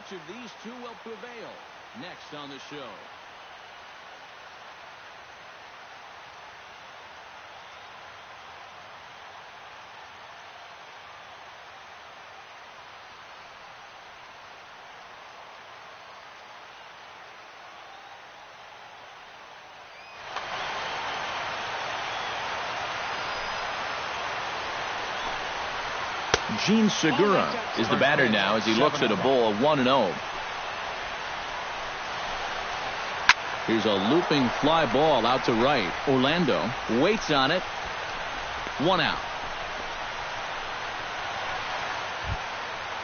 Which of these two will prevail? Next on the show. Gene Segura is the batter now as he looks at a ball of 1-0. Here's a looping fly ball out to right. Orlando waits on it. 1 out.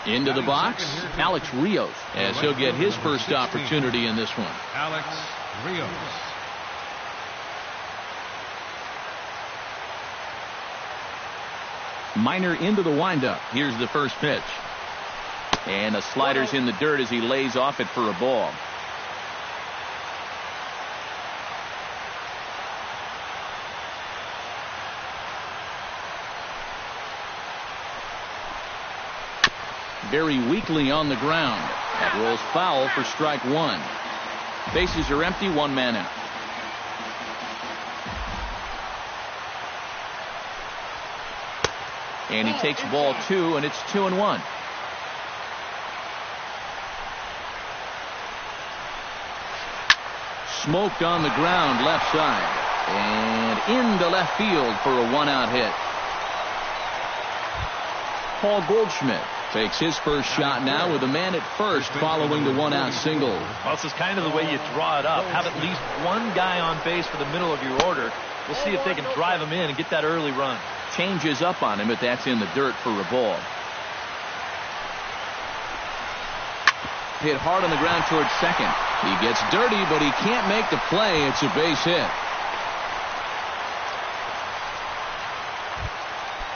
Into the box, Alex Rios, as he'll get his first opportunity in this one. Alex Rios. Minor into the windup. Here's the first pitch. And a slider's in the dirt as he lays off it for a ball. Very weakly on the ground. That rolls foul for strike one. Bases are empty, 1 man out. And he takes ball 2, and it's 2-1. Smoked on the ground left side. And into left field for a 1-out hit. Paul Goldschmidt takes his first shot now with a man at first following the 1-out single. Well, this is kind of the way you draw it up. Have at least one guy on base for the middle of your order. We'll see if they can drive him in and get that early run. Changes up on him, but that's in the dirt for a ball. Hit hard on the ground towards second. He gets dirty, but he can't make the play. It's a base hit.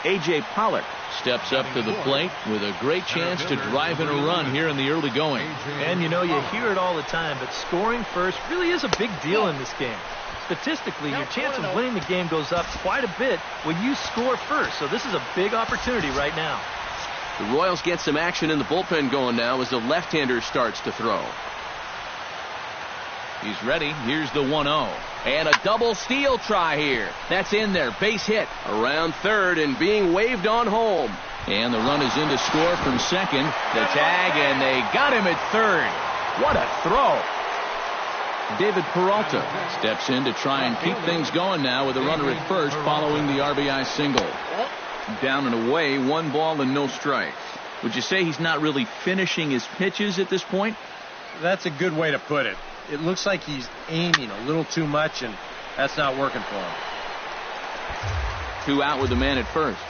A.J. Pollock steps up to the plate with a great chance to drive in a run here in the early going. And you know, you hear it all the time, but scoring first really is a big deal in this game. Statistically, your chance of winning the game goes up quite a bit when you score first. So this is a big opportunity right now. The Royals get some action in the bullpen going now as the left-hander starts to throw. He's ready. Here's the 1-0. And a double steal try here. That's in there. Base hit around third and being waved on home. And the run is in to score from second. The tag, and they got him at third. What a throw. David Peralta steps in to try and keep things going now with a runner at first following the RBI single. Down and away, 1 ball and no strikes. Would you say he's not really finishing his pitches at this point? That's a good way to put it. It looks like he's aiming a little too much, and that's not working for him. 2 out with the man at first.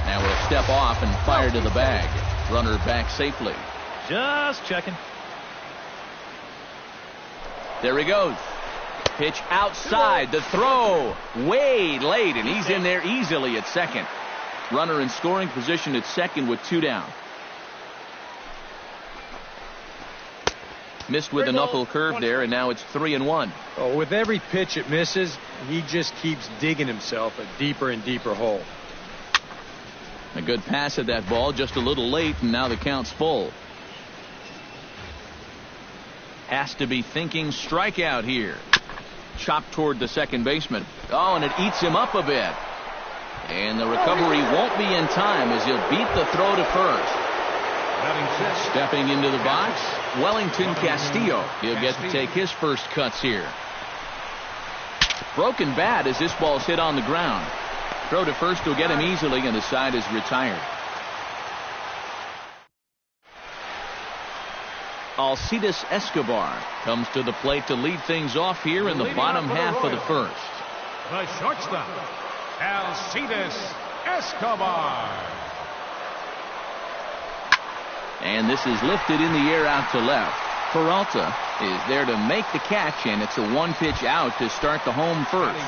Now we'll step off and fire to the bag. Runner back safely. Just checking. There he goes. Pitch outside. The throw way late, and he's in there easily at second. Runner in scoring position at second with 2 down. Missed with a knuckle curve there, and now it's 3-1. Oh, with every pitch it misses, he just keeps digging himself a deeper and deeper hole. A good pass at that ball, just a little late, and now the count's full. Has to be thinking strikeout here. Chopped toward the second baseman. Oh, and it eats him up a bit. And the recovery won't be in time as he'll beat the throw to first. Stepping into the box, Wellington Castillo. He'll get to take his first cuts here. Broken bat as this ball's hit on the ground. Throw to first will get him easily, and the side is retired. Alcides Escobar comes to the plate to lead things off here in the bottom half of the first. The shortstop, Alcides Escobar. And this is lifted in the air out to left. Peralta is there to make the catch, and it's a 1-pitch out to start the home first.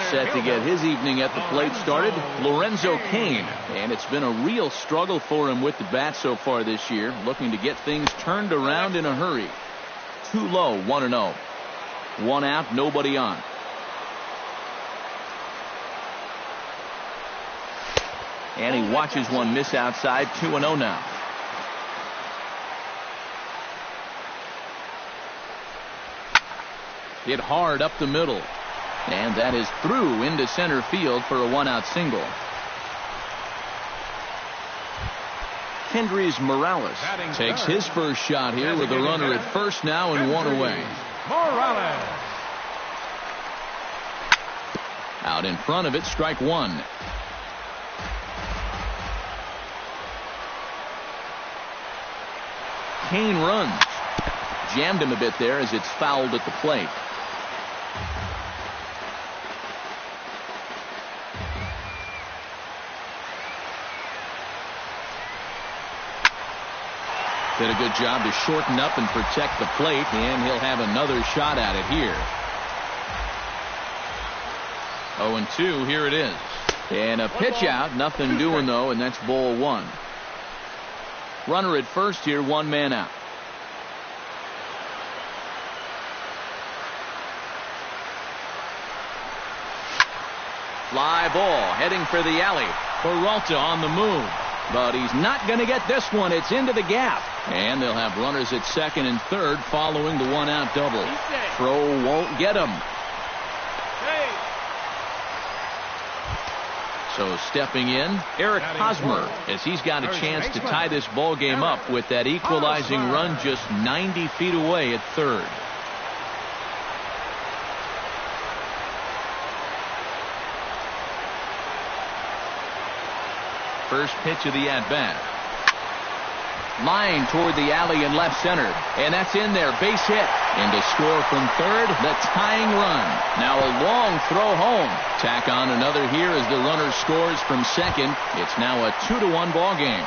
Set to get his evening at the plate started, Lorenzo Cain. And it's been a real struggle for him with the bat so far this year, looking to get things turned around in a hurry. Too low, 1-0. 1 out, nobody on. And he watches one miss outside. 2-0 now. Hit hard up the middle. And that is through into center field for a one-out single. Kendrys Morales takes his first shot here with a runner at first now and one away. Morales. Out in front of it, strike one. Kane runs. Jammed him a bit there as it's fouled at the plate. Did a good job to shorten up and protect the plate, and he'll have another shot at it here. 0-2, here it is. And a pitch out, nothing doing though, and that's ball one. Runner at first here, one man out. Fly ball heading for the alley. Peralta on the move. But he's not going to get this one. It's into the gap. And they'll have runners at second and third following the one-out double. Throw won't get him. So stepping in, Eric Hosmer, as he's got a chance to tie this ball game up with that equalizing run just 90 feet away at third. First pitch of the at-bat. Line toward the alley in left center. And that's in there. Base hit. And to score from third, the tying run. Now a long throw home. Tack on another here as the runner scores from second. It's now a 2-1 ball game.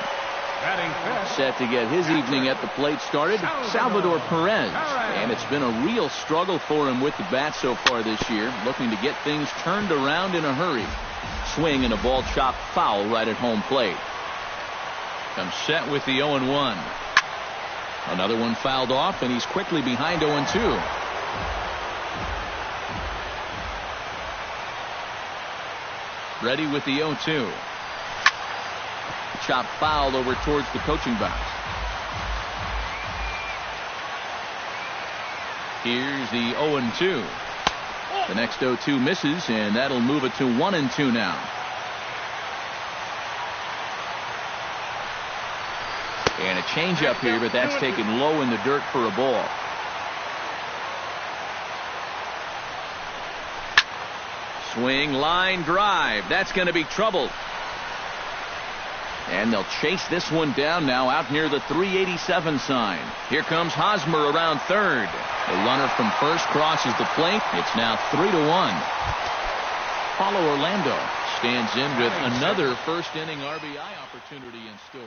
Set to get his evening at the plate started, Salvador Perez. And it's been a real struggle for him with the bat so far this year. Looking to get things turned around in a hurry. Swing and a ball chopped foul right at home plate. Comes set with the 0-1. Another one fouled off, and he's quickly behind 0-2. Ready with the 0-2. Chop foul over towards the coaching box. Here's the 0-2. The next 0-2 misses, and that'll move it to 1-2 now. And a changeup here, but that's taken low in the dirt for a ball. Swing, line, drive. That's going to be trouble. And they'll chase this one down now out near the 387 sign. Here comes Hosmer around third. The runner from first crosses the plate. It's now 3-1. Paulo Orlando stands in with another first inning RBI opportunity in store.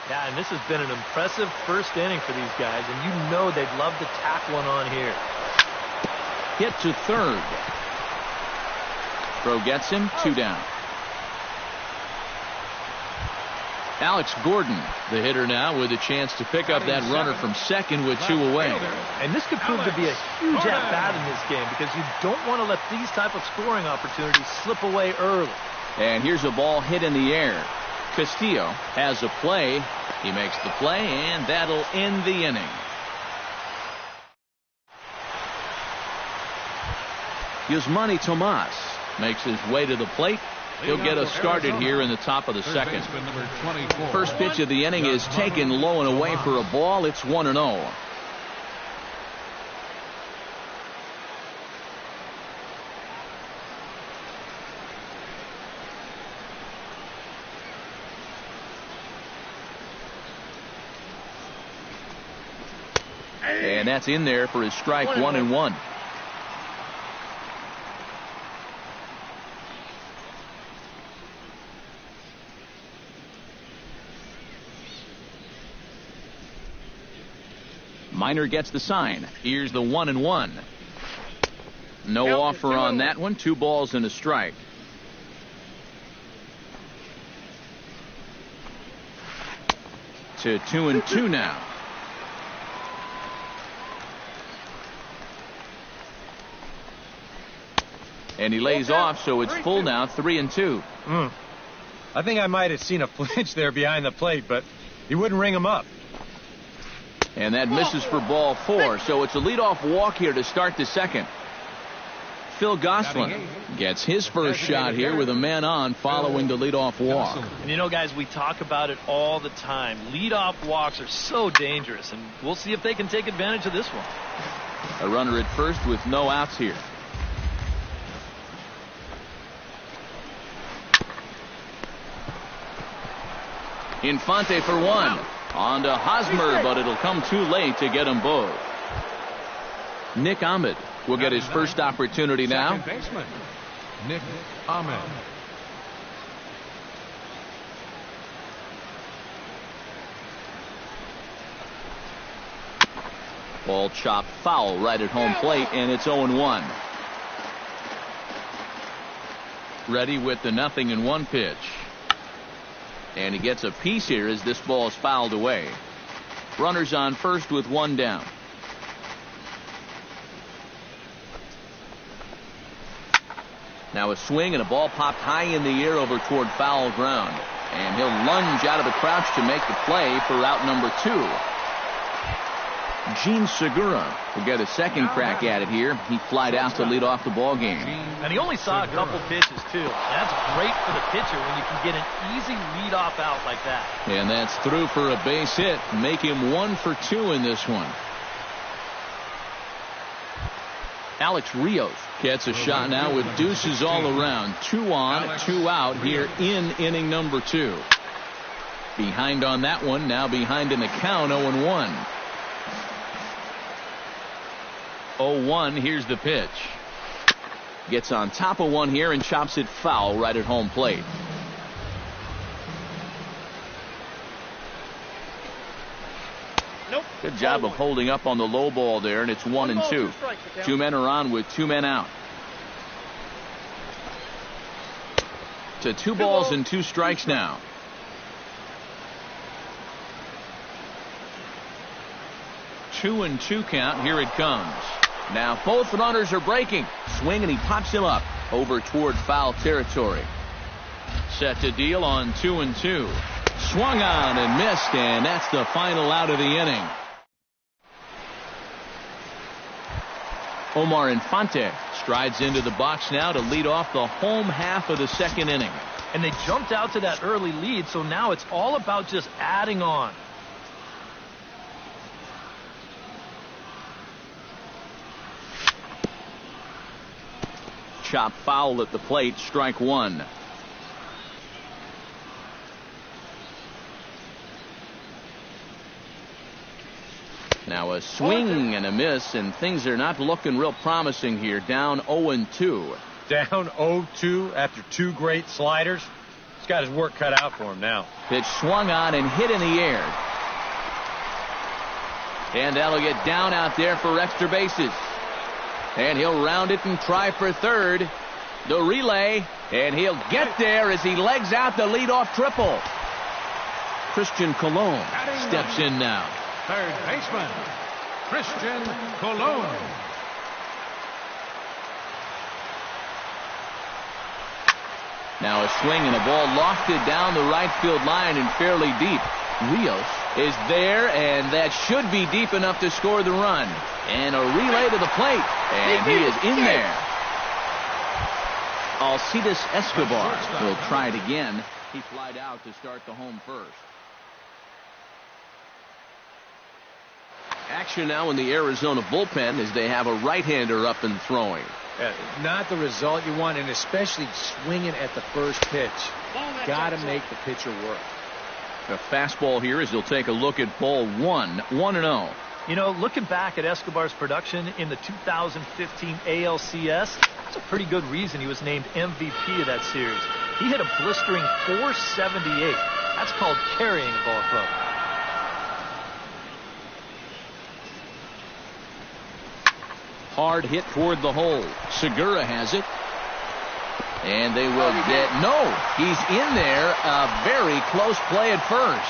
Yeah, and this has been an impressive first inning for these guys, and you know they'd love to tack one on here. Hit to third. Throw gets him, 2 down. Alex Gordon, the hitter now, with a chance to pick up that runner from second with 2 away. And this could prove to be a huge at-bat in this game because you don't want to let these type of scoring opportunities slip away early. And here's a ball hit in the air. Castillo has a play. He makes the play, and that'll end the inning. Yusmani Tomas makes his way to the plate. He'll get us started here in the top of the second. First pitch of the inning is taken low and away for a ball. It's 1-0. And that's in there for his strike, 1-1. Minor gets the sign. Here's the 1-1. No offer on that one. 2 balls and a strike. To 2-2 now. And he lays off, so it's full now, 3-2. I think I might have seen a flinch there behind the plate, but he wouldn't ring him up. And that misses for ball 4, so it's a leadoff walk here to start the second. Phil Gosselin gets his first shot here with a man on following the leadoff walk. And you know, guys, we talk about it all the time. Leadoff walks are so dangerous, and we'll see if they can take advantage of this one. A runner at first with no outs here. Infante for 1. On to Hosmer, but it'll come too late to get them both. Nick Ahmed will get his first opportunity now. Second baseman, Nick Ahmed. Ball chopped foul right at home plate, and it's 0-1. Ready with the 0-1 pitch. And he gets a piece here as this ball is fouled away. Runners on first with 1 down. Now a swing and a ball popped high in the air over toward foul ground. And he'll lunge out of the crouch to make the play for out number 2. Gene Segura will get a second crack at it here. He flied out to lead off the ball game. And he only saw a couple pitches, too. That's great for the pitcher when you can get an easy leadoff out like that. And that's through for a base hit. Make him 1 for 2 in this one. Alex Rios gets a shot now with deuces all around. 2 on, 2 out here in inning number 2. Behind on that one, now behind in the count, 0-1. 0-1, here's the pitch. Gets on top of one here and chops it foul right at home plate. Good job of holding up on the low ball there, and it's 1-2. 2 men are on with 2 men out. To 2 balls and 2 strikes now. Two and 2 count. Here it comes. Now both runners are breaking. Swing, and he pops him up over toward foul territory. Set to deal on 2-2. Swung on and missed, and that's the final out of the inning. Omar Infante strides into the box now to lead off the home half of the second inning. And they jumped out to that early lead, so now it's all about just adding on. Chop foul at the plate, strike 1. Now a swing and a miss, and things are not looking real promising here. Down 0-2. Down 0-2 after 2 great sliders. He's got his work cut out for him now. Pitch swung on and hit in the air. And that'll get down out there for extra bases. And he'll round it and try for third. The relay, and he'll get there as he legs out the leadoff triple. Christian Colon steps in now. Third baseman, Christian Colon. Now a swing and a ball lofted down the right field line and fairly deep. Rios is there, and that should be deep enough to score the run. And a relay to the plate, and he is in there. Alcides Escobar will try it again. He flied out to start the home first. Action now in the Arizona bullpen as they have a right-hander up and throwing. Not the result you want, and especially swinging at the first pitch. Got to make the pitcher work. A fastball here as he'll take a look at ball one. 1-0. You know, looking back at Escobar's production in the 2015 ALCS, that's a pretty good reason he was named MVP of that series. He hit a blistering .478. That's called carrying a ball club. Hard hit toward the hole. Segura has it. And they will get... No! He's in there. A very close play at first.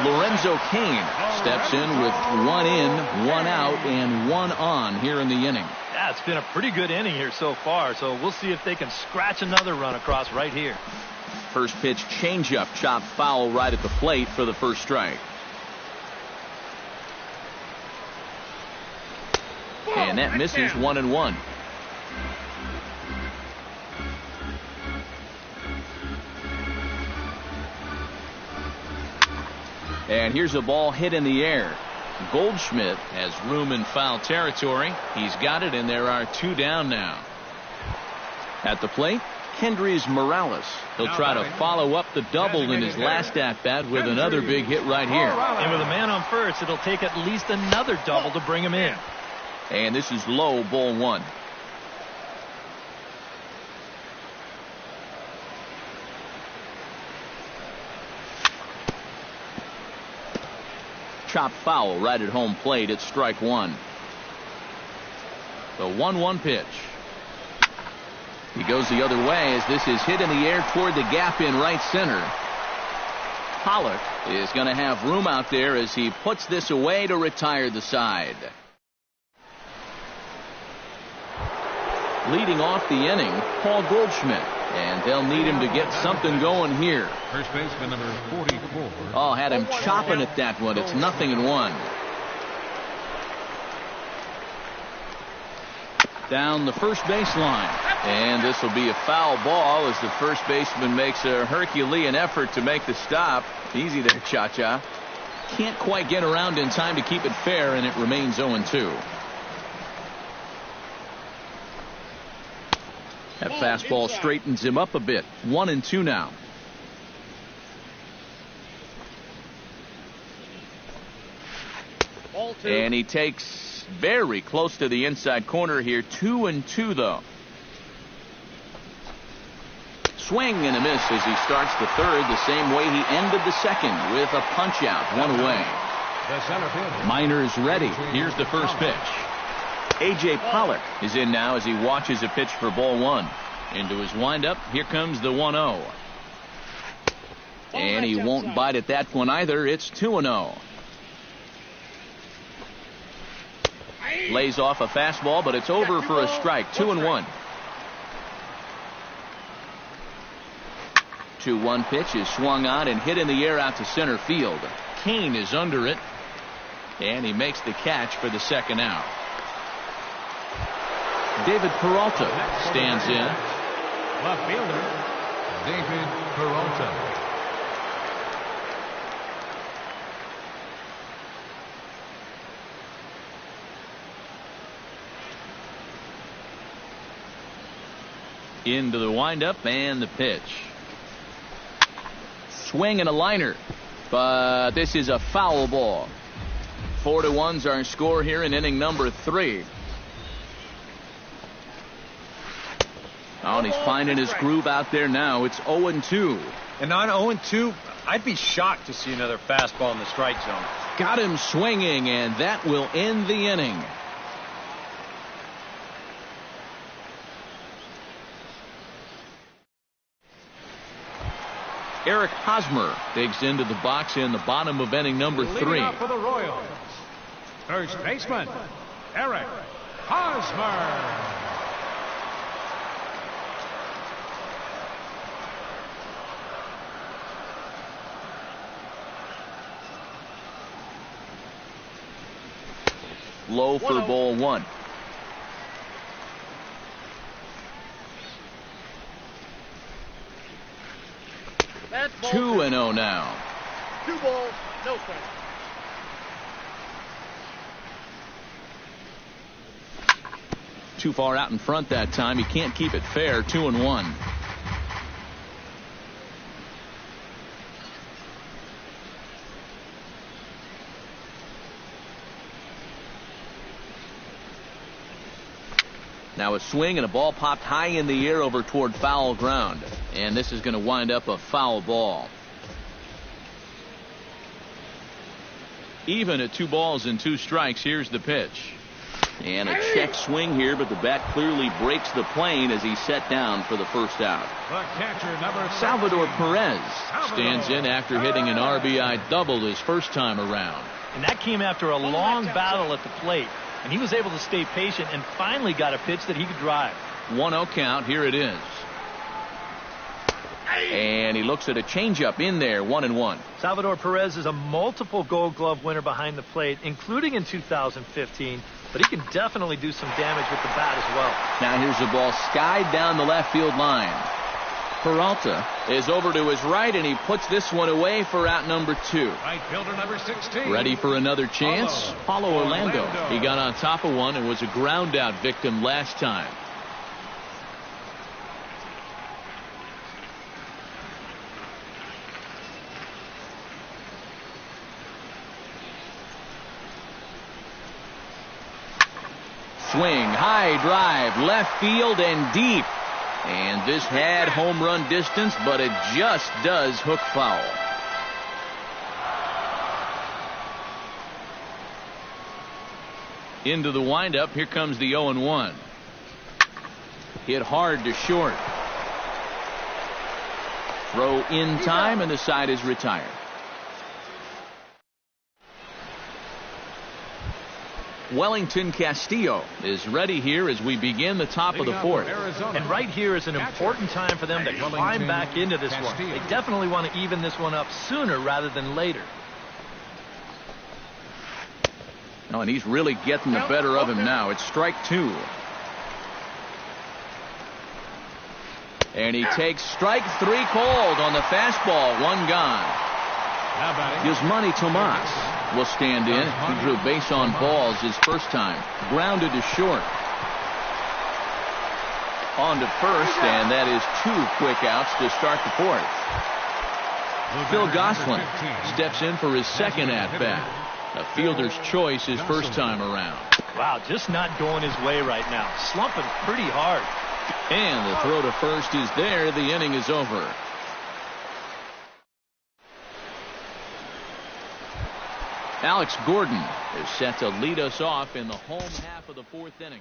Lorenzo Cain steps in with 1 in, 1 out, and 1 on here in the inning. Yeah, it's been a pretty good inning here so far, so we'll see if they can scratch another run across right here. First pitch changeup, chopped foul right at the plate for the first strike. And that misses. 1-1. And here's a ball hit in the air. Goldschmidt has room in foul territory. He's got it, and there are 2 down now. At the plate, Kendrys Morales. He'll try to follow up the double in his last at-bat with another big hit right here. And with a man on first, it'll take at least another double to bring him in. And this is low, ball 1. Chop foul right at home plate. It's strike 1. The 1-1 pitch. He goes the other way as this is hit in the air toward the gap in right center. Pollock is going to have room out there as he puts this away to retire the side. Leading off the inning, Paul Goldschmidt. And they'll need him to get something going here. First baseman number 44. Oh, had him chopping at that one. It's 0-1. Down the first baseline. And this will be a foul ball as the first baseman makes a Herculean effort to make the stop. Easy there, Cha-Cha. Can't quite get around in time to keep it fair, and it remains 0-2. That fastball straightens him up a bit. 1-2 now. And he takes very close to the inside corner here. 2-2 though. Swing and a miss as he starts the third the same way he ended the second with a punch out. 1 away. Minor's ready. Here's the first pitch. A.J. Pollock is in now as he watches a pitch for ball 1. Into his windup. Here comes the 1-0. And he won't bite at that one either. It's 2-0. Lays off a fastball, but it's over for a strike. 2-1. 2-1 pitch is swung on and hit in the air out to center field. Cain is under it. And he makes the catch for the second out. David Peralta stands in. Left fielder, David Peralta. Into the windup and the pitch. Swing and a liner. But this is a foul ball. 4-1's our score here in inning number 3. Oh, and he's finding his groove out there now. It's 0-2. And on 0-2, I'd be shocked to see another fastball in the strike zone. Got him swinging, and that will end the inning. Eric Hosmer digs into the box in the bottom of inning number 3. Leading off for the Royals, first baseman, Eric Hosmer. Low for ball 1. That's 2-0 now. 2 balls, no strikes. Too far out in front that time. He can't keep it fair. 2-1. Now a swing and a ball popped high in the air over toward foul ground. And this is going to wind up a foul ball. Even at 2 balls and 2 strikes. Here's the pitch. And a check swing here, but the bat clearly breaks the plane as he's set down for the first out. The catcher, number Salvador 17, Perez Salvador stands in after hitting an RBI double his first time around. And that came after a long battle at the plate. And he was able to stay patient and finally got a pitch that he could drive. 1-0 count. Here it is. And he looks at a changeup in there. 1-1. Salvador Perez is a multiple Gold Glove winner behind the plate, including in 2015. But he can definitely do some damage with the bat as well. Now here's the ball skied down the left field line. Peralta is over to his right, and he puts this one away for out number 2. right fielder number 16. Ready for another chance? Paulo Orlando. He got on top of one and was a ground out victim last time. Swing, high drive, left field and deep. And this had home run distance, but it just does hook foul. Into the windup. Here comes the 0-1. Hit hard to short. Throw in time, and the side is retired. Wellington Castillo is ready here as we begin the top of the 4th. And right here is an important time for them to climb back into this one. They definitely want to even this one up sooner rather than later. Oh, and he's really getting the better of him now. It's strike 2. And he takes strike 3 cold on the fastball. 1 gone. Yasmani Tomas will stand in. He drew base on balls his first time. Grounded to short. On to first, and that is 2 quick outs to start the 4th. Phil Gosselin steps in for his second at-bat. A fielder's choice his first time around. Wow, just not going his way right now. Slumping pretty hard. And the throw to first is there. The inning is over. Alex Gordon is set to lead us off in the home half of the 4th inning.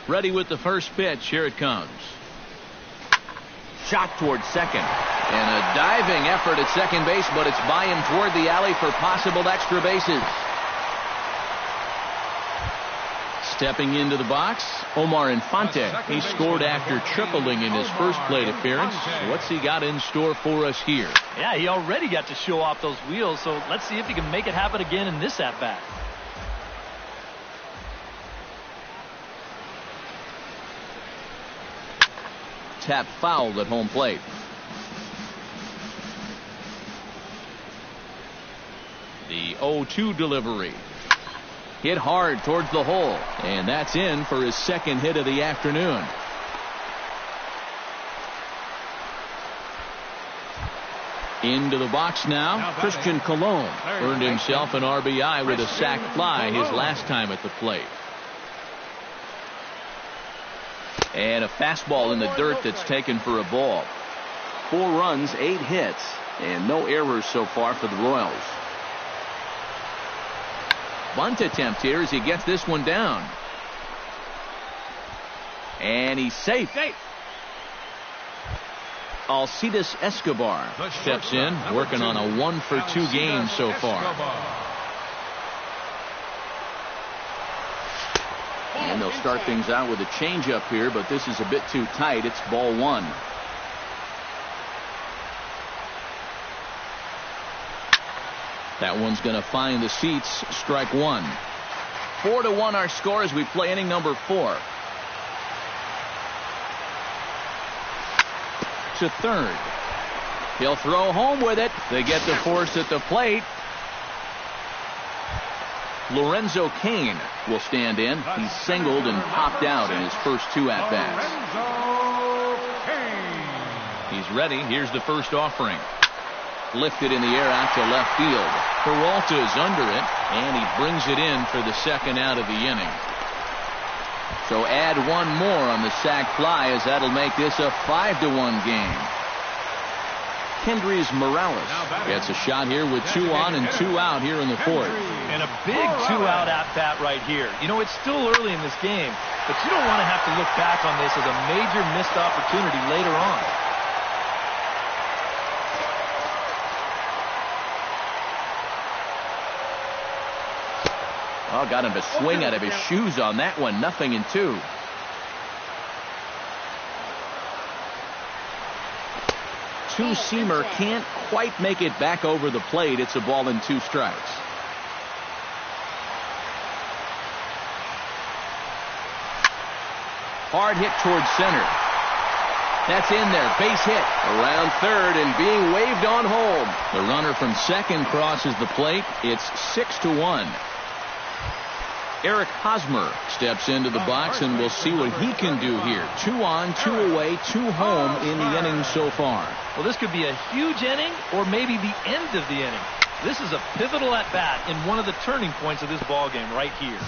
Ready with the first pitch. Here it comes. Shot towards second. And a diving effort at second base, but it's by him toward the alley for possible extra bases. Stepping into the box, Omar Infante. He scored after tripling in his first plate appearance. What's he got in store for us here? Yeah, he already got to show off those wheels, so let's see if he can make it happen again in this at-bat. Tap fouled at home plate. The 0-2 delivery. Hit hard towards the hole. And that's in for his second hit of the afternoon. Into the box now, Christian Colon earned himself an RBI with a sac fly his last time at the plate. And a fastball in the dirt that's taken for a ball. 4 runs, 8 hits, and no errors so far for the Royals. Bunt attempt here as he gets this one down. And he's safe. Alcides Escobar steps in, working on a 1-for-2 game so far. And they'll start things out with a changeup here, but this is a bit too tight. It's ball 1. That one's going to find the seats. Strike 1. 4-1 our score as we play inning number 4. To third. He'll throw home with it. They get the force at the plate. Lorenzo Cain will stand in. He's singled and popped out in his first 2 at-bats. He's ready. Here's the first offering. Lifted in the air out to left field. Peralta is under it, and he brings it in for the second out of the inning. So add 1 more on the sac fly, as that'll make this a 5-1 game. Kendrys Morales gets a shot here with 2 on and 2 out here in the 4th. And a big 2-out at-bat right here. You know, it's still early in this game, but you don't want to have to look back on this as a major missed opportunity later on. Oh, got him to swing out of his shoes on that one. 0-2. Two-seamer can't quite make it back over the plate. It's a ball and 2 strikes. Hard hit towards center. That's in there. Base hit around third and being waved on home. The runner from second crosses the plate. It's 6-1. Eric Hosmer steps into the box, and we'll see what he can do here. 2 on, 2 away, 2 home in the inning so far. Well, this could be a huge inning or maybe the end of the inning. This is a pivotal at-bat in one of the turning points of this ball game right here.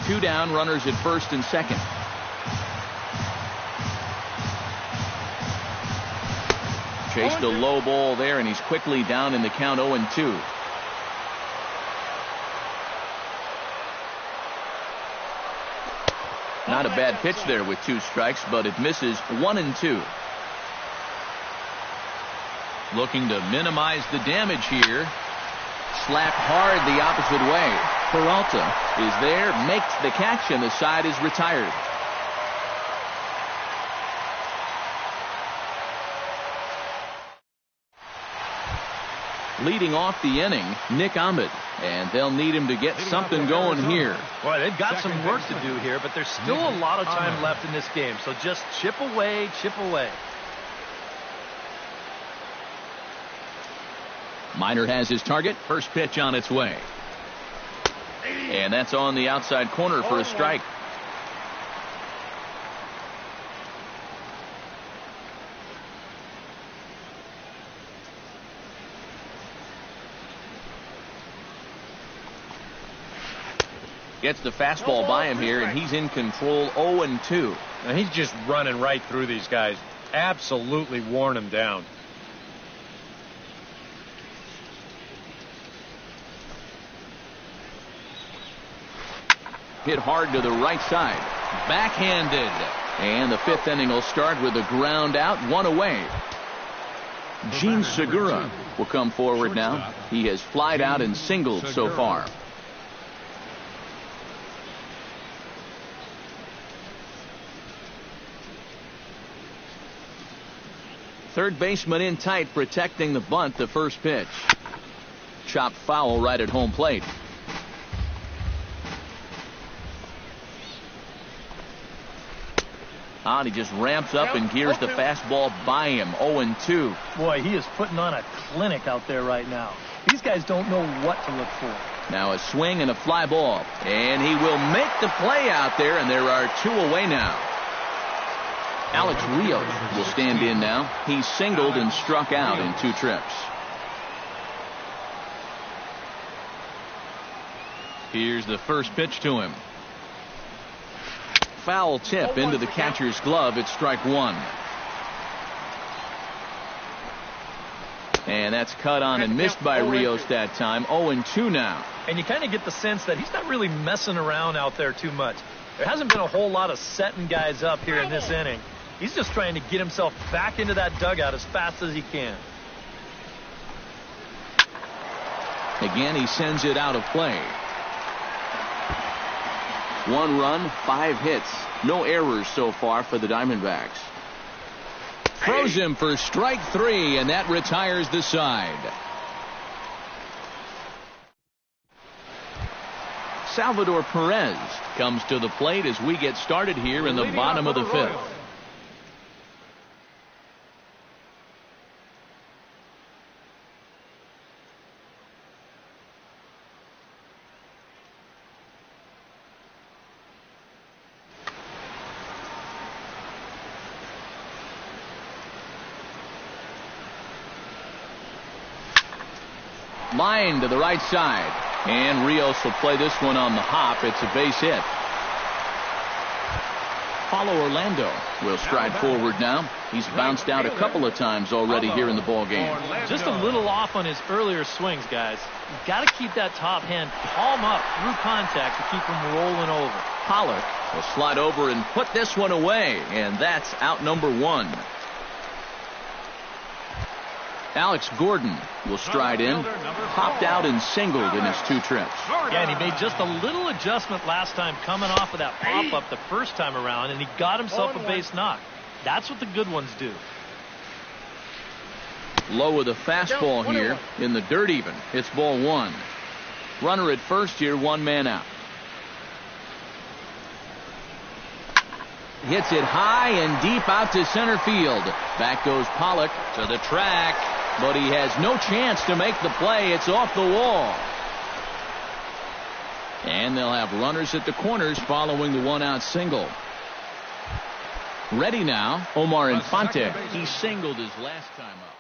2 down, runners at first and second. Chased a low ball there, and he's quickly down in the count. 0-2. Not a bad pitch there with 2 strikes, but it misses. 1-2. Looking to minimize the damage here. Slapped hard the opposite way. Peralta is there, makes the catch, and the side is retired. Leading off the inning, Nick Ahmed, and they'll need him to get something going here. Boy, they've got some work to do here, but there's still a lot of time left in this game, so just chip away, chip away. Minor has his target. First pitch on its way. And that's on the outside corner for a strike. Gets the fastball by him here, and he's in control. 0-2. Now he's just running right through these guys. Absolutely worn them down. Hit hard to the right side. Backhanded. And the 5th inning will start with a ground out, 1 away. Gene Segura will come forward now. He has flied out and singled so far. Third baseman in tight, protecting the bunt. The first pitch. Chopped foul right at home plate. And he just ramps up and gears the fastball by him. 0-2. Boy, he is putting on a clinic out there right now. These guys don't know what to look for. Now a swing and a fly ball. And he will make the play out there, and there are 2 away now. Alex Rios will stand in now. He singled and struck out in 2 trips. Here's the first pitch to him. Foul tip into the catcher's glove. It's strike 1. And that's cut on and missed by Rios that time. 0-2 now. And you kind of get the sense that he's not really messing around out there too much. There hasn't been a whole lot of setting guys up here in this inning. He's just trying to get himself back into that dugout as fast as he can. Again, he sends it out of play. 1 run, 5 hits. No errors so far for the Diamondbacks. Throws him for strike 3, and that retires the side. Salvador Perez comes to the plate as we get started here in the bottom of the 5th. Line to the right side, and Rios will play this one on the hop. It's a base hit. Paulo Orlando will stride forward now. He's bounced out a couple of times already here in the ball game. Just a little off on his earlier swings, guys. You've got to keep that top hand palm up through contact to keep him rolling over. Pollock will slide over and put this one away, and that's out number 1. Alex Gordon will stride in. Popped out and singled in his 2 trips. Yeah, and he made just a little adjustment last time coming off of that pop-up the first time around, and he got himself a base knock. That's what the good ones do. Low with a fastball here in the dirt even. It's ball 1. Runner at first here, 1 man out. Hits it high and deep out to center field. Back goes Pollock to the track, but he has no chance to make the play. It's off the wall. And they'll have runners at the corners following the 1-out single. Ready now, Omar Infante. He singled his last time up.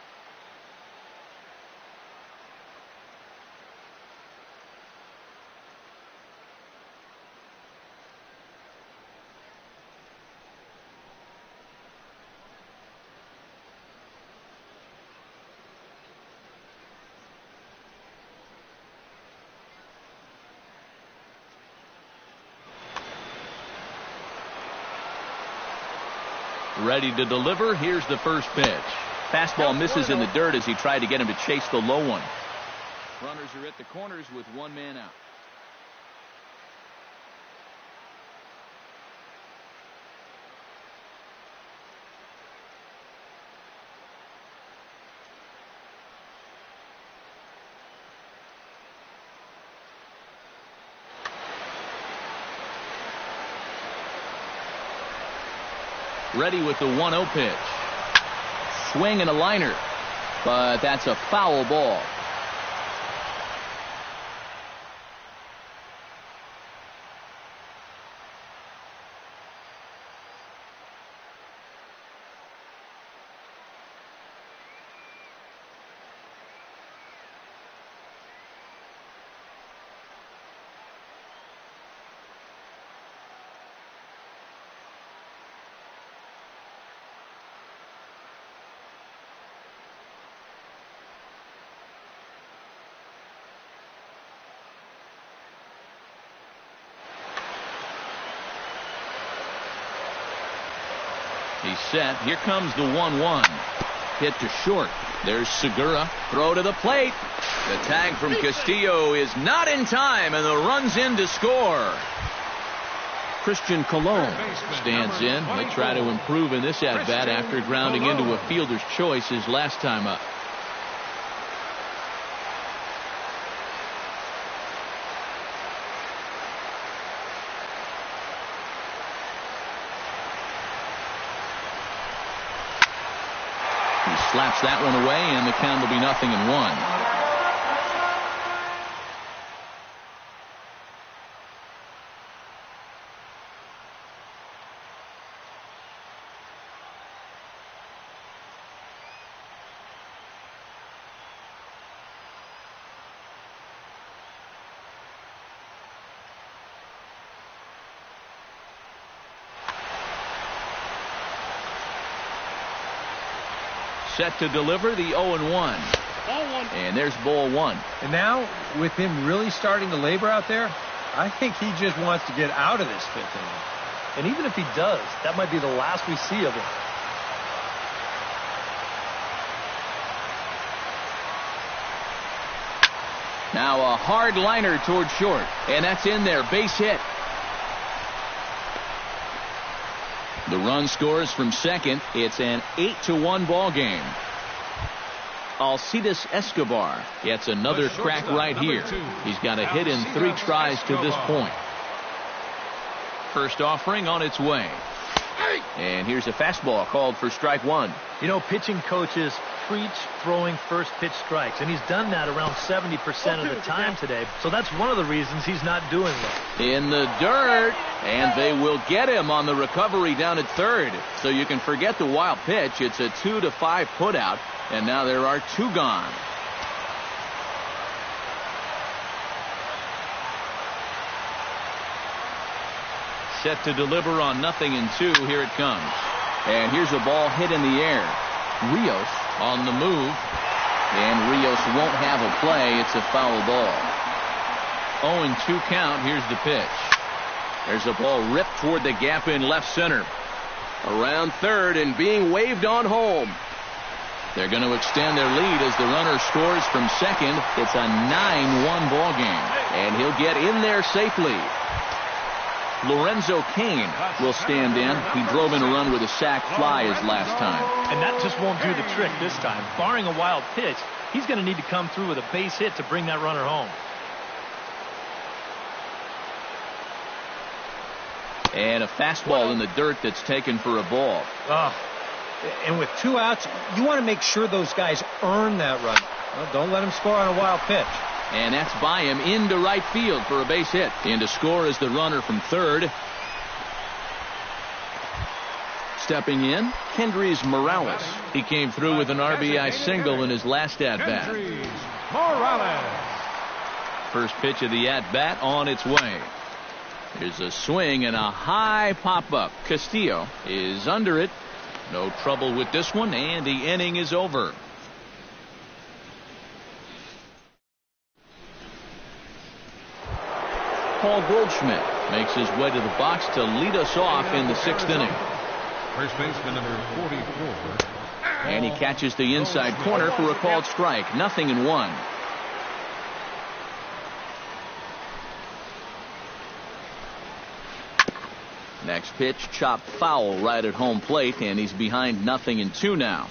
Ready to deliver. Here's the first pitch. Fastball misses in the dirt as he tried to get him to chase the low one. Runners are at the corners with 1 man out. Ready with the 1-0 pitch. Swing and a liner, but that's a foul ball. He's set. Here comes the 1-1. Hit to short. There's Segura. Throw to the plate. The tag from Castillo is not in time, and the run's in to score. Christian Colon stands in. He'll try to improve in this at-bat after grounding into a fielder's choice his last time up. Slaps that one away, and the count will be 0-1. Set to deliver the 0-1. Ball one. And there's ball one. And now, with him really starting to labor out there, I think he just wants to get out of this fifth inning. And even if he does, that might be the last we see of him. Now a hard liner toward short, and that's in there. Base hit. The run scores from second. It's an 8-1 ball game. Alcides Escobar gets another crack right here. He's got a hit in 3 tries to this point. First offering on its way. And here's a fastball called for strike one. You know, pitching coaches preach throwing first pitch strikes, and he's done that around 70% of the time today. So that's one of the reasons he's not doing well. In the dirt, and they will get him on the recovery down at third. So you can forget the wild pitch. It's a 2-5 putout, and now there are 2 gone. Set to deliver on 0-2. Here it comes. And here's a ball hit in the air. Rios on the move. And Rios won't have a play. It's a foul ball. 0-2 count. Here's the pitch. There's a ball ripped toward the gap in left center. Around third and being waved on home. They're going to extend their lead as the runner scores from second. It's a 9-1 ball game. And he'll get in there safely. Lorenzo Cain will stand in. He drove in a run with a sac fly his last time. And that just won't do the trick this time. Barring a wild pitch, he's going to need to come through with a base hit to bring that runner home. And a fastball in the dirt that's taken for a ball. And with 2 outs, you want to make sure those guys earn that run. Well, don't let them score on a wild pitch. And that's by him into right field for a base hit. In to score is the runner from third. Stepping in, Kendrys Morales. He came through with an RBI single in his last at-bat. Morales. First pitch of the at-bat on its way. There's a swing and a high pop-up. Castillo is under it. No trouble with this one, and the inning is over. Paul Goldschmidt makes his way to the box to lead us off in the 6th inning. First baseman number 44. And he catches the inside corner for a called strike. 0-1. Next pitch, chopped foul right at home plate, and he's behind 0-2 now.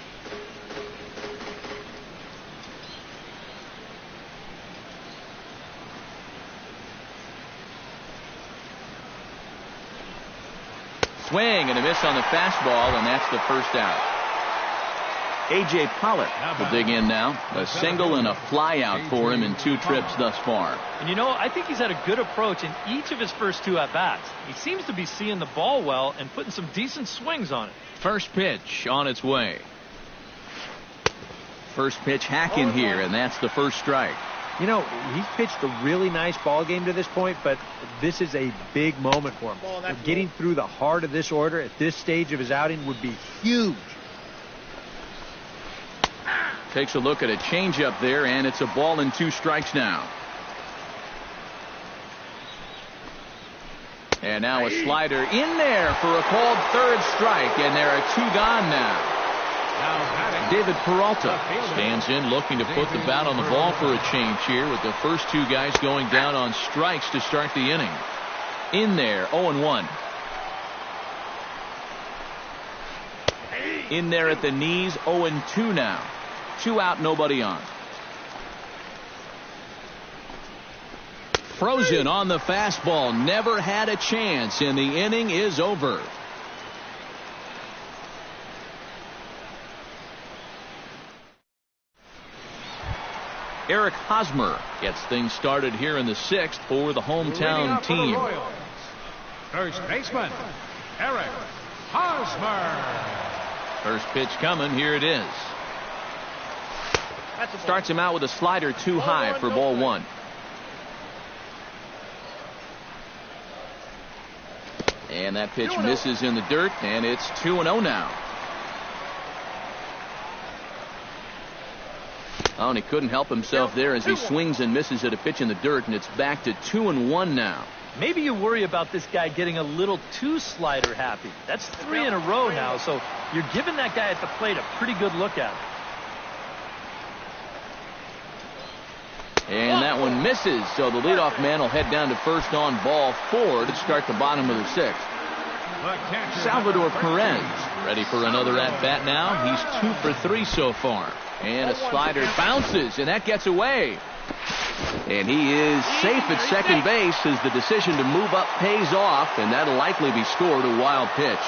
Swing and a miss on the fastball, and that's the first out. A.J. Pollock will dig in now. A single and a fly out for him in 2 trips thus far. And you know, I think he's had a good approach in each of his first 2 at-bats. He seems to be seeing the ball well and putting some decent swings on it. First pitch on its way. First pitch hacking here, and that's the first strike. You know, he's pitched a really nice ball game to this point, but this is a big moment for him. Getting through the heart of this order at this stage of his outing would be huge. Takes a look at a changeup there, and it's a ball and 2 strikes now. And now a slider in there for a called third strike, and there are 2 gone now. David Peralta stands in looking to put the bat on the ball for a change here, with the first 2 guys going down on strikes to start the inning. In there, 0-1. In there at the knees, 0-2 now. 2 out, nobody on. Frozen on the fastball, never had a chance, and the inning is over. Eric Hosmer gets things started here in the 6th for the hometown team. First baseman, Eric Hosmer. First pitch coming. Here it is. Starts him out with a slider too high for ball 1. And that pitch misses in the dirt, and it's 2-0 now. Oh, and he couldn't help himself there as he swings and misses at a pitch in the dirt, and it's back to 2-1 now. Maybe you worry about this guy getting a little too slider happy. That's 3 in a row now, so you're giving that guy at the plate a pretty good look at it. And that one misses, so the leadoff man will head down to first on ball 4 to start the bottom of the 6th. Salvador Perez ready for another at-bat now. He's 2 for 3 so far. And a slider bounces, and that gets away. And he is safe at second base as the decision to move up pays off, and that'll likely be scored a wild pitch.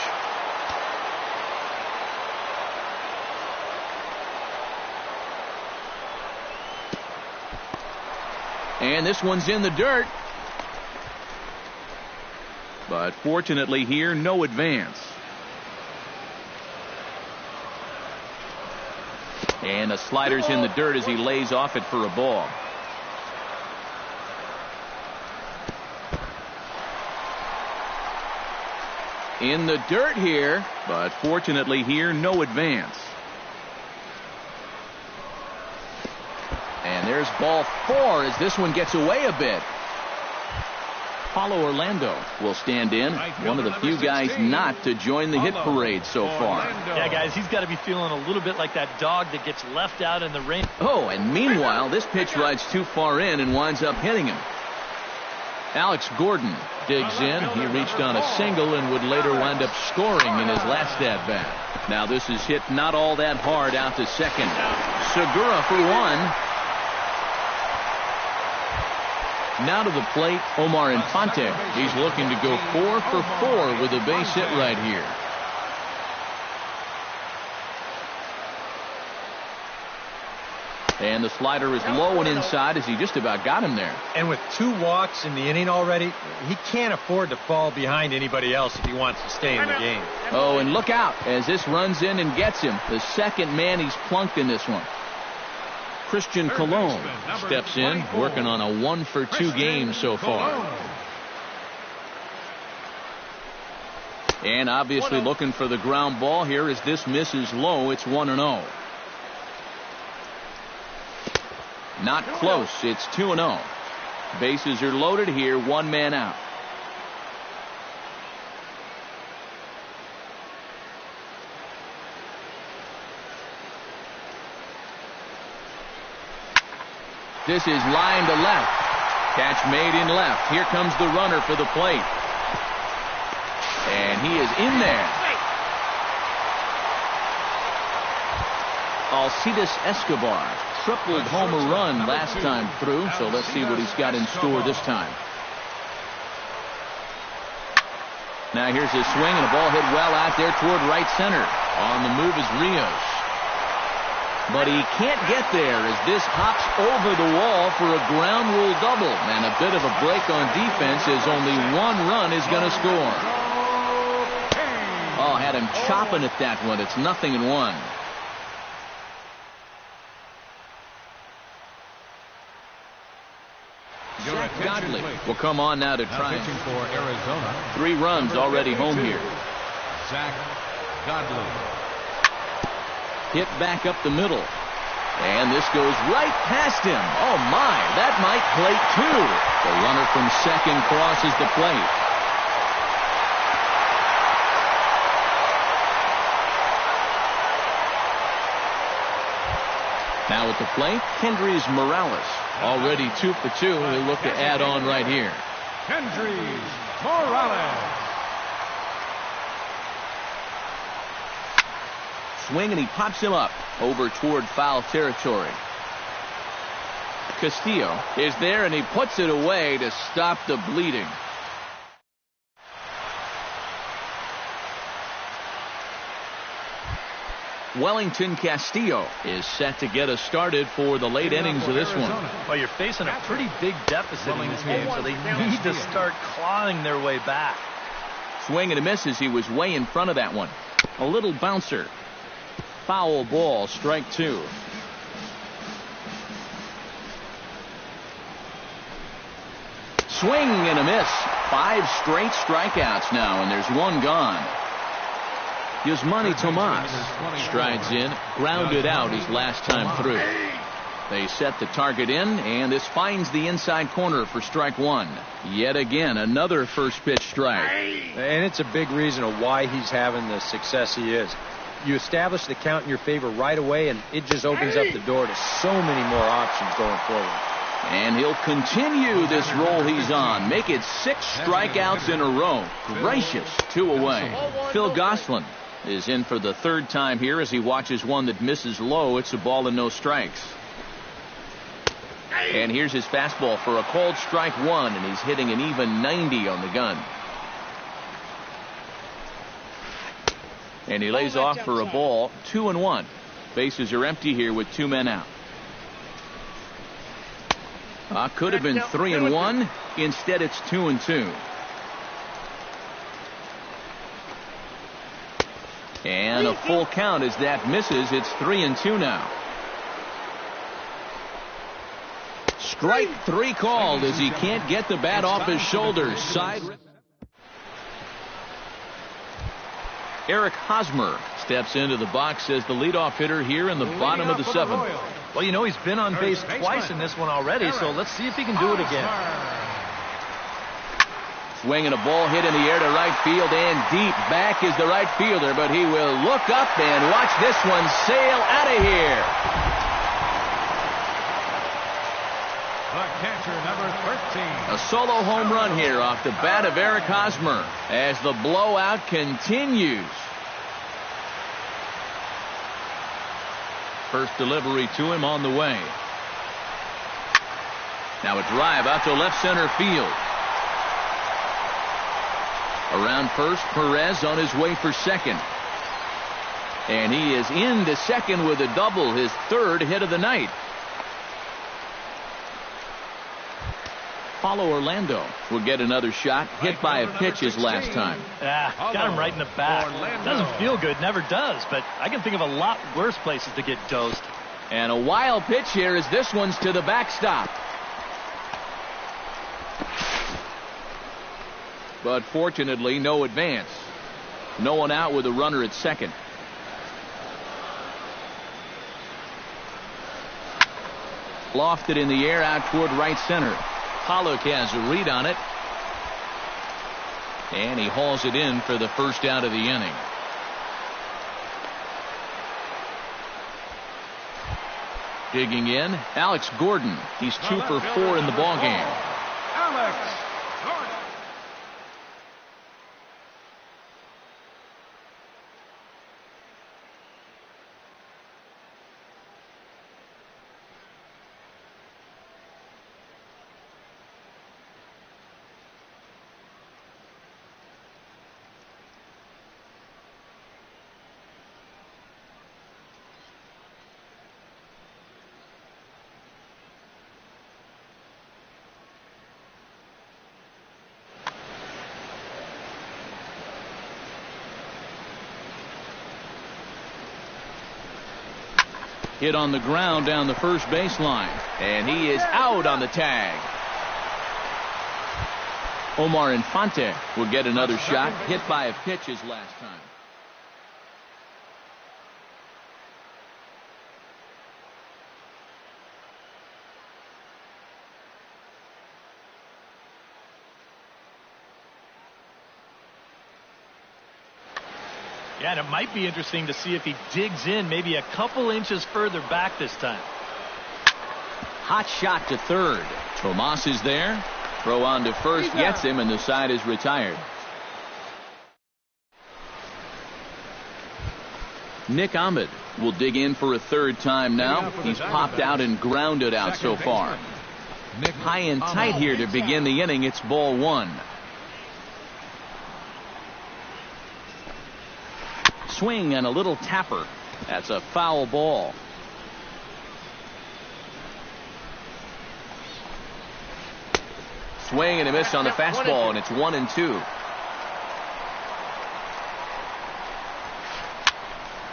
And this one's in the dirt. But fortunately here, no advance. And the slider's in the dirt as he lays off it for a ball. In the dirt here, but fortunately here, no advance. And there's ball 4 as this one gets away a bit. Paulo Orlando will stand in, one of the few guys not to join the hit parade so far. Yeah, guys, he's got to be feeling a little bit like that dog that gets left out in the rain. Oh, and meanwhile, this pitch rides too far in and winds up hitting him. Alex Gordon digs in. He reached on a single and would later wind up scoring in his last at-bat. Now this is hit not all that hard out to second. Segura for 1. Now to the plate, Omar Infante. He's looking to go 4 for 4 with a base hit right here. And the slider is low and inside as he just about got him there. And with 2 walks in the inning already, he can't afford to fall behind anybody else if he wants to stay in the game. Oh, and look out as this runs in and gets him. The second man he's plunked in this one. Christian Colon steps in, working on a 1 for 2 game so far. And obviously looking for the ground ball here as this misses low. It's 1-0. Not close. It's 2-0. Bases are loaded here. 1 man out. This is line to left. Catch made in left. Here comes the runner for the plate. And he is in there. Alcides Escobar tripled home run last time through, so let's see what he's got in store this time. Now here's his swing, and a ball hit well out there toward right center. On the move is Rios. But he can't get there as this hops over the wall for a ground rule double. And a bit of a break on defense as only 1 run is going to score. Oh, had him chopping at that one. It's 0-1. Zach Godley will come on now to try. For Arizona. 3 runs already home here. Zach Godley. Hit back up the middle. And this goes right past him. Oh, my. That might plate 2. The runner from second crosses the plate. Now at the plate, Kendrys Morales. Already 2 for 2. He'll look to add on right here. Kendrys Morales. Swing, and he pops him up over toward foul territory. Castillo is there, and he puts it away to stop the bleeding. Wellington Castillo is set to get us started for the late innings of this one. Well, you're facing a pretty big deficit in this game, so they need to start clawing their way back. Swing and a miss as he was way in front of that one. A little bouncer. Foul ball, strike 2. Swing and a miss. 5 straight strikeouts now, and there's 1 gone. Yasmani Tomas strides in, grounded out his last time through. They set the target in, and this finds the inside corner for strike one. Yet again, another first pitch strike. And it's a big reason of why he's having the success he is. You establish the count in your favor right away, and it just opens up the door to so many more options going forward. And he'll continue this roll he's on. Make it 6 strikeouts in a row. Gracious, 2 away. Phil Gosselin is in for the 3rd time here as he watches one that misses low. It's a ball and no strikes. And here's his fastball for a called strike 1, and he's hitting an even 90 on the gun. And he lays off for a ball, 2-1. Bases are empty here with 2 men out. Could have been 3-1. Instead, it's 2-2. And a full count as that misses. It's 3-2 now. Strike 3 called as he can't get the bat off his shoulders. Side. Eric Hosmer steps into the box as the leadoff hitter here in the bottom of the 7th. Well, you know, he's been on base twice in this one already, so let's see if he can do it again. Swinging a ball hit in the air to right field, and deep back is the right fielder, but he will look up and watch this one sail out of here. The catcher, number 13. A solo home run here off the bat of Eric Hosmer as the blowout continues. First delivery to him on the way. Now a drive out to left center field. Around first, Perez on his way for second. And he is into second with a double, his 3rd hit of the night. Paulo Orlando will get another shot, hit by a pitch his last time. Got him right in the back. Doesn't feel good, never does, but I can think of a lot worse places to get dosed. And a wild pitch here as this one's to the backstop. But fortunately, no advance. No one out with a runner at second. Lofted in the air out toward right center. Pollock has a read on it. And he hauls it in for the first out of the inning. Digging in, Alex Gordon. He's 2 for 4 in the ballgame. Alex Gordon. Hit on the ground down the first baseline. And he is out on the tag. Omar Infante will get another shot, hit by a pitch his last time. Yeah, and it might be interesting to see if he digs in maybe a couple inches further back this time. Hot shot to third. Tomas is there. Throw on to first gets him, and the side is retired. Nick Ahmed will dig in for a 3rd time now. He's popped out and grounded out so far. High and tight here to begin the inning. It's ball 1. Swing and a little tapper. That's a foul ball. Swing and a miss on the fastball, and it's 1-2.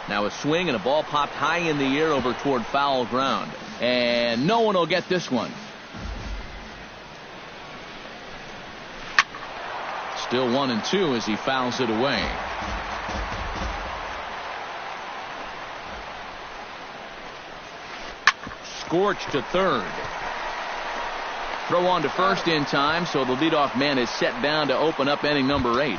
Now a swing and a ball popped high in the air over toward foul ground. And no one will get this one. Still 1-2 as he fouls it away. scorched to third. Throw on to first in time, so the leadoff man is set down to open up inning number 8.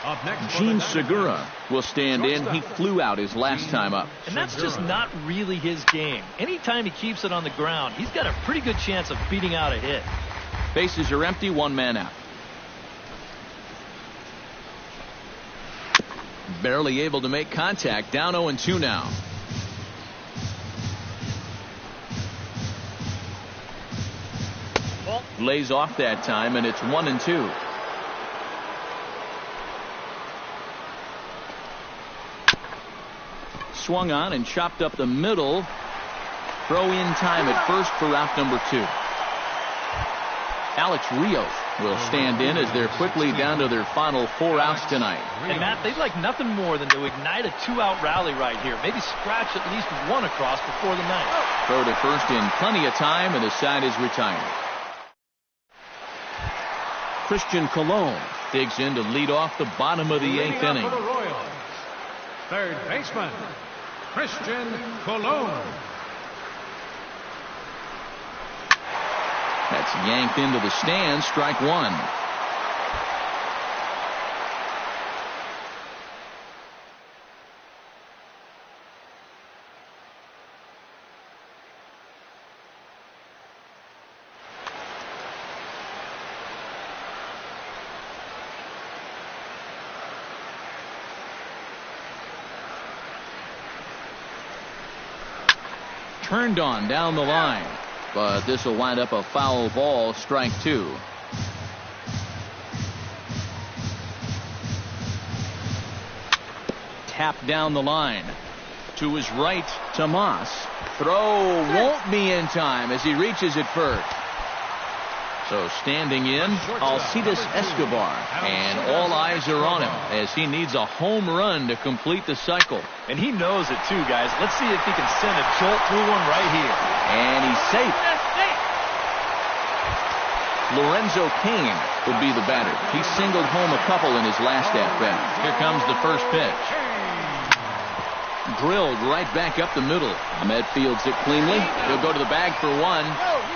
Up next, Gene Segura will stand in. He flew out his last time up. And that's just not really his game. Anytime he keeps it on the ground, he's got a pretty good chance of beating out a hit. Bases are empty, 1 man out. Barely able to make contact. Down 0-2 now. Lays off that time, and it's 1-2. Swung on and chopped up the middle. Throw in time at first for out number 2. Alex Rios will stand in as they're quickly down to their final 4 outs tonight. And Matt, they'd like nothing more than to ignite a 2-out rally right here. Maybe scratch at least 1 across before the 9th. Throw to first in plenty of time, and the side is retired. Christian Colon digs in to lead off the bottom of the 8th inning. For the Royals, third baseman, Christian Colon. That's yanked into the stands. Strike 1. Turned on down the line, but this will wind up a foul ball. Strike 2. Tap down the line to his right. Tomas. Throw won't be in time as he reaches it first. So standing in, Alcides Escobar, and all eyes are on him as he needs a home run to complete the cycle. And he knows it too, guys. Let's see if he can send a jolt through one right here. And he's safe. Lorenzo Cain would be the batter. He singled home a couple in his last at-bat. Here comes the first pitch. Drilled right back up the middle. Ahmed fields it cleanly. He'll go to the bag for 1.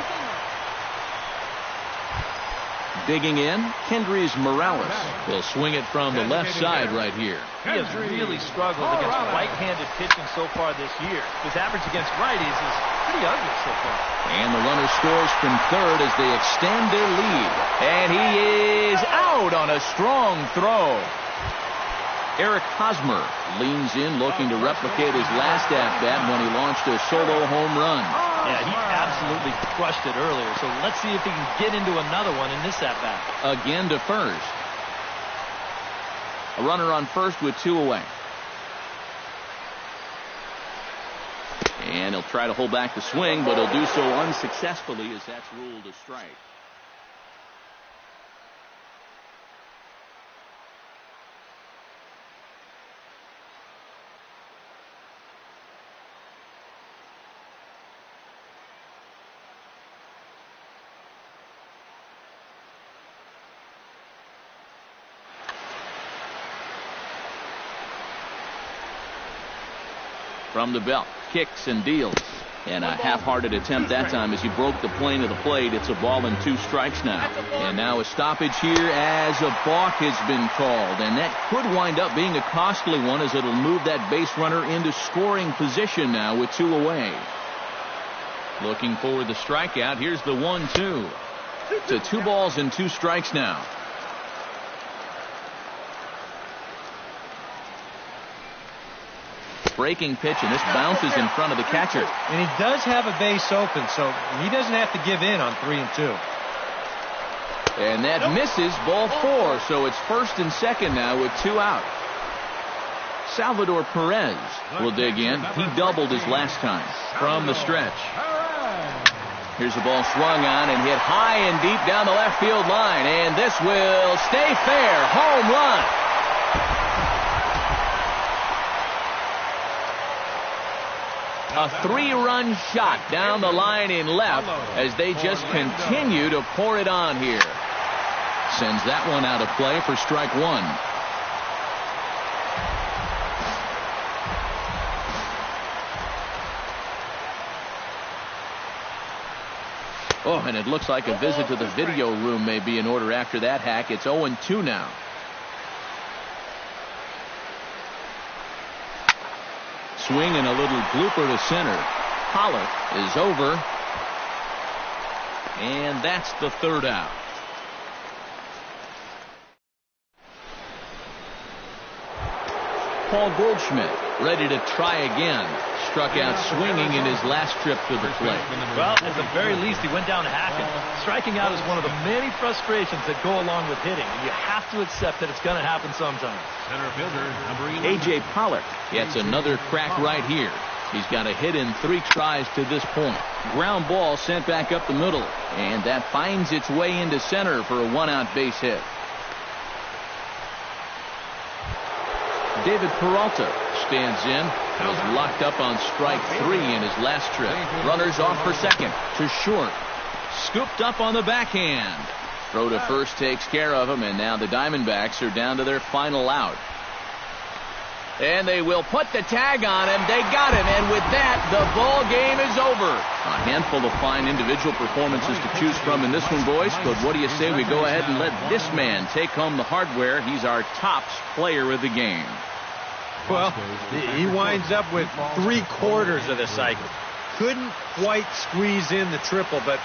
Digging in, Kendrys Morales will swing it from the left side right here. He has really struggled against right-handed pitching so far this year. His average against righties is pretty ugly so far. And the runner scores from third as they extend their lead. And he is out on a strong throw. Eric Hosmer leans in, looking to replicate his last at-bat when he launched a solo home run. Yeah, he absolutely crushed it earlier, so let's see if he can get into another one in this at-bat. Again to first. A runner on first with 2 away. And he'll try to hold back the swing, but he'll do so unsuccessfully as that's ruled a strike. From the belt, kicks and deals. And a half-hearted attempt that time as he broke the plane of the plate. It's a ball and 2 strikes now. And now a stoppage here as a balk has been called. And that could wind up being a costly one as it'll move that base runner into scoring position now with 2 away. Looking for the strikeout. Here's the 1-2. To 2 balls and 2 strikes now. Breaking pitch, and this bounces in front of the catcher. And he does have a base open, so he doesn't have to give in on 3 and 2. And that misses, ball 4, so it's first and second now with 2 out. Salvador Perez will dig in. He doubled his last time from the stretch. Here's a ball swung on and hit high and deep down the left field line, and this will stay fair. Home run. A 3-run shot down the line in left as they just continue to pour it on here. Sends that one out of play for strike 1. Oh, and it looks like a visit to the video room may be in order after that hack. It's 0-2 now. Swing and a little blooper to center. Pollock is over. And that's the third out. Paul Goldschmidt ready to try again. Struck out swinging in his last trip to the plate. Well, at the very least, he went down hacking. Striking out is one of the many frustrations that go along with hitting. And you have to accept that it's going to happen sometimes. Center fielder, number 11. A.J. Pollock gets another crack right here. He's got a hit in 3 tries to this point. Ground ball sent back up the middle. And that finds its way into center for a 1-out base hit. David Peralta stands in. Was locked up on strike 3 in his last trip. Runners off for second to short. Scooped up on the backhand. Throw to first takes care of him, and now the Diamondbacks are down to their final out. And they will put the tag on him. They got him, and with that, the ball game is over. A handful of fine individual performances to choose from in this one, boys. But what do you say we go ahead and let this man take home the hardware? He's our tops player of the game. Well, he winds up with 3/4 of the cycle. Couldn't quite squeeze in the triple, but